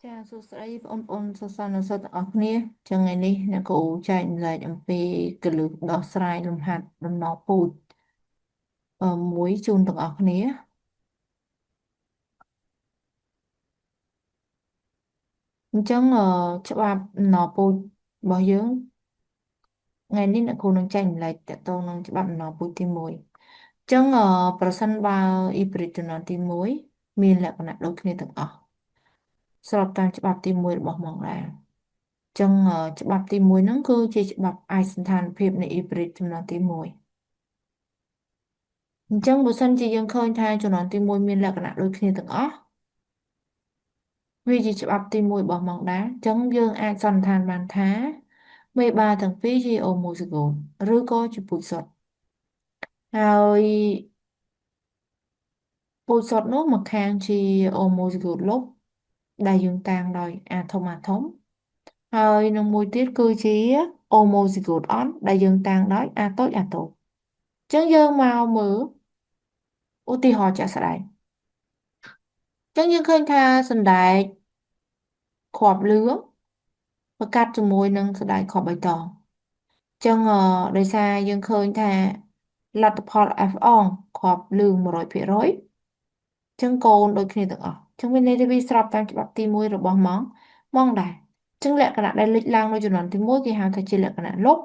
ចាសួស្តីបងប្អូនសិស្សានុសិស្សទាំងអស់គ្នាចឹងថ្ងៃនេះអ្នកគ្រូចែកម្លែកអំពីគន្លឹះដោះស្រាយលំហាត់ដំណពូជមួយជូនទាំងអស់គ្នាអញ្ចឹងច្បាប់ដំណពូជរបស់យើងថ្ងៃនេះអ្នកគ្រូនឹងចែកម្លែកតកតងនឹងច្បាប់ដំណពូជទី1អញ្ចឹងប្រសិនបើអ៊ីប្រិតជំនាន់ទី1មានលក្ខណៈដូចគ្នាទាំងអស់ស្របតាមច្បាប់ទី1របស់ម៉ង់ដែរចឹងច្បាប់ទី1ហ្នឹងគឺជាច្បាប់ឯកសណ្ឋានភាពនៃអ៊ីប្រិតជំនាន់ទី1អញ្ចឹងបើសិនជាយើងឃើញថាជំនាន់ទី1មានលក្ខណៈដូចគ្នាទាំងអស់វាជាច្បាប់ទី1របស់ម៉ង់ដាអញ្ចឹងយើងអាចសន្និដ្ឋានបានថាមេបាទាំងពីរជាអូម៉ូហ្ស៊ីហ្គូតឬក៏ជាពូជសុទ្ធហើយពូជសុទ្ធនោះមកខាងជាអូម៉ូហ្ស៊ីហ្គូតលុបដែលយើងតាំងដោយអាថុំហើយនឹងមួយទៀតគឺជាអូម៉ូហ្ស៊ីហ្គូតអន់ដែលយើងតាំងដោយអាតូចអញ្ចឹងយើងមកមើលឧទាហរណ៍ជាក់ស្ដែងអញ្ចឹងយើងឃើញថាសណ្ដែកគ្រាប់លឿងប្រកាសជាមួយនឹងសណ្ដែកគ្រាប់បៃតងអញ្ចឹងដោយសារយើងឃើញថាលទ្ធផល F អងគ្រាប់លឿង100%អញ្ចឹងកូនដូចគ្នាទាំងអស់អញ្ចឹងមានន័យថាវាស្របតាមច្បាប់ទី1របស់ម៉ងដែរអញ្ចឹងលក្ខណៈដែលលេចឡើងនៅជំនាន់ទី1គេហៅថាជាលក្ខណៈលុប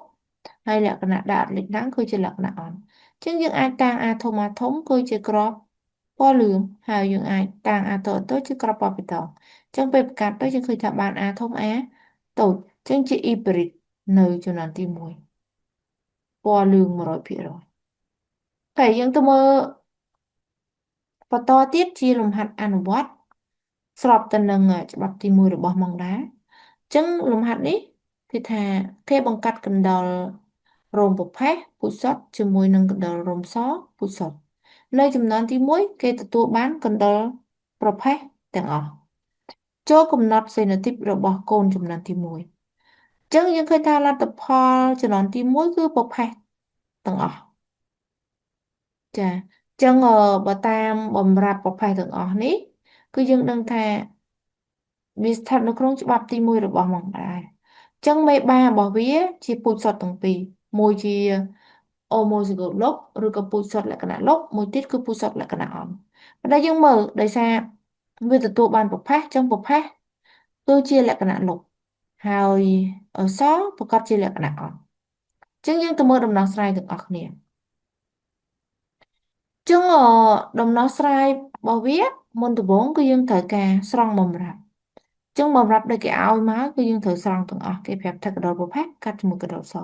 ហើយលក្ខណៈដែលអត់លេចឡើងគឺជាលក្ខណៈអន់អញ្ចឹងយើងអាចតាំងអាធំគឺជាក្របពណ៌លឿងហើយយើងអាចតាំងអាតូចជាក្របពណ៌បៃតងអញ្ចឹងពេលប្រកាសទៅយើងឃើញថាបានអាធំអាតូចអញ្ចឹងជាអ៊ីប្រិតនៅជំនាន់ទី1ពណ៌លឿង100%ហើយយើងទៅមើលបន្តទៀតជាលំហាត់អនុវត្តស្របទៅនឹងច្បាប់ទី1របស់ម៉ង់ដាអញ្ចឹងលំហាត់នេះគឺថាគេបង្កាត់កណ្ដុររោមប្រផេះពូជសុទ្ធជាមួយនឹងកណ្ដុររោមសពូជសុទ្ធនៅចំនួនទី1គេទទួលបានកណ្ដុរប្រផេះទាំងអស់ចូលកំណត់សេណូទីបរបស់កូនចំនួនទី1អញ្ចឹងយើងឃើញថាលទ្ធផលចំនួនទី1គឺប្រផេះទាំងអស់ចាអញ្ចឹងបើតាមបំរាប់ប្រផេះទាំងអស់នេះគឺយើងដឹងថាវាស្ថិតនៅក្នុងច្បាប់ទី1របស់មកដែរអញ្ចឹងមេបារបស់វាជាពូជសុទ្ធទាំងពីរមួយជាអូម៉ូស៊ីហ្គូតលុបឬក៏ពូជសុទ្ធលក្ខណៈលុបមួយទៀតគឺពូជសុទ្ធលក្ខណៈអន់ប៉ុន្តែយើងមើលដោយសារវាទទួលបានប្រផេះអញ្ចឹងប្រផេះគឺជាលក្ខណៈលុបហើយសប្រកាសជាលក្ខណៈអន់អញ្ចឹងយើងទៅមើលដំណោះស្រាយទាំងអស់គ្នាចឹងដំណោះស្រាយរបស់វាមុនដំបូងគឺយើងត្រូវការស្រង់បំរាប់ចឹងបំរាប់ដែលគេឲ្យមកគឺយើងត្រូវស្រង់ទាំងអស់គេប្រាប់ថាកដោប្រផេះកាត់ជាមួយកដោស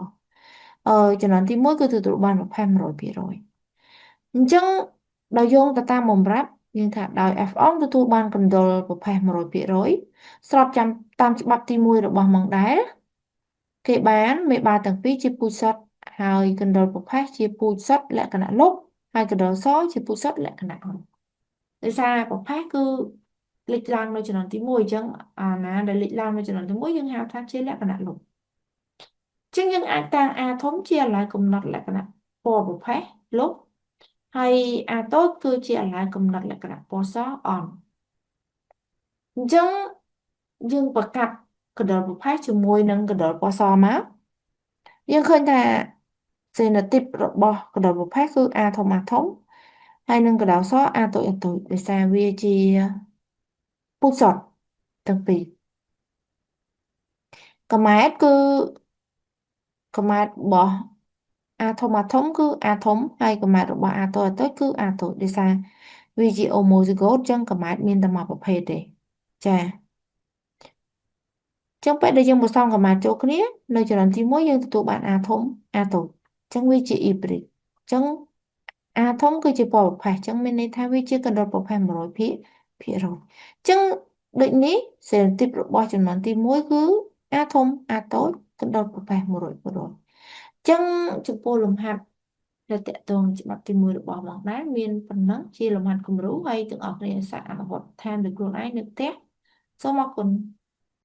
អឺចំណុចទី1គឺទទួលបានប្រផេះ100%អញ្ចឹងដោយយោងទៅតាមបំរាប់យើងថាដោយ F អងទទួលបានកណ្ដុរប្រផេះ100%ស្របចាំតាមច្បាប់ទី1របស់ម៉ងដែលគេបានមេបាទាំងពីរជាពូជសុទ្ធហើយកណ្ដុរប្រផេះជាពូជសុទ្ធលក្ខណៈលុបហើយកណ្ដុរសជាពូជសុទ្ធលក្ខណៈអន់ដោយសារប្រផេះគឺលេចឡើងនៅចំណុចទី1អញ្ចឹងអាណាដែលលេចឡើងនៅចំណុចទី1យើងហៅថាជាលក្ខណៈលុបអញ្ចឹងយើងអាចតាំងអាធំជាអាឡ័យកំណត់លក្ខណៈពណ៌ប្រផេះលុបហើយអាតូចគឺជាអាឡ័យកំណត់លក្ខណៈពណ៌សអន់អញ្ចឹងយើងប្រកាសកណ្ដុរប្រផេះជាមួយនឹងកណ្ដុរពណ៌សមកយើងឃើញថាសេណូទីបរបស់កណ្ដុរប្រផេះគឺអាធំហើយនឹងកណ្ដុរសអាតូចដោយសារវាជាពូជសុទ្ធទាំងពីរកំណែតគឺកំណែតរបស់អាធំគឺអាធំហើយកំណែតរបស់អាតូចគឺអាតូចដោយសារវាជាអូម៉ូស៊ីហ្គូតអញ្ចឹងកំណែតមានតែមួយប្រភេទទេចាអញ្ចឹងពេលដែលយើងបន្សំកំណែតចូលគ្នានៅចរន្តទី1យើងទទួលបានអាធំអាតូចអញ្ចឹងវាជាអ៊ីប្រិតអញ្ចឹងអាធំគឺជាពណ៌ប្រផេះអញ្ចឹងមានន័យថាវាជាកណ្ដុរប្រផេះ100%អញ្ចឹងដូចនេះសេរីទីបរបស់ចំនួនទី1គឺអាធំអាតូចកណ្ដុរប្រផេះ100%ចឹងចំពោះលំហាត់ដែលតកតងច្បាប់ទី1របស់មកដែរមានប៉ុណ្ណឹងជាលំហាត់គំរូហើយទាំងអស់គ្នាសាកអនុវត្តតាមដោយខ្លួនឯងនៅផ្ទះសូមអរគុណ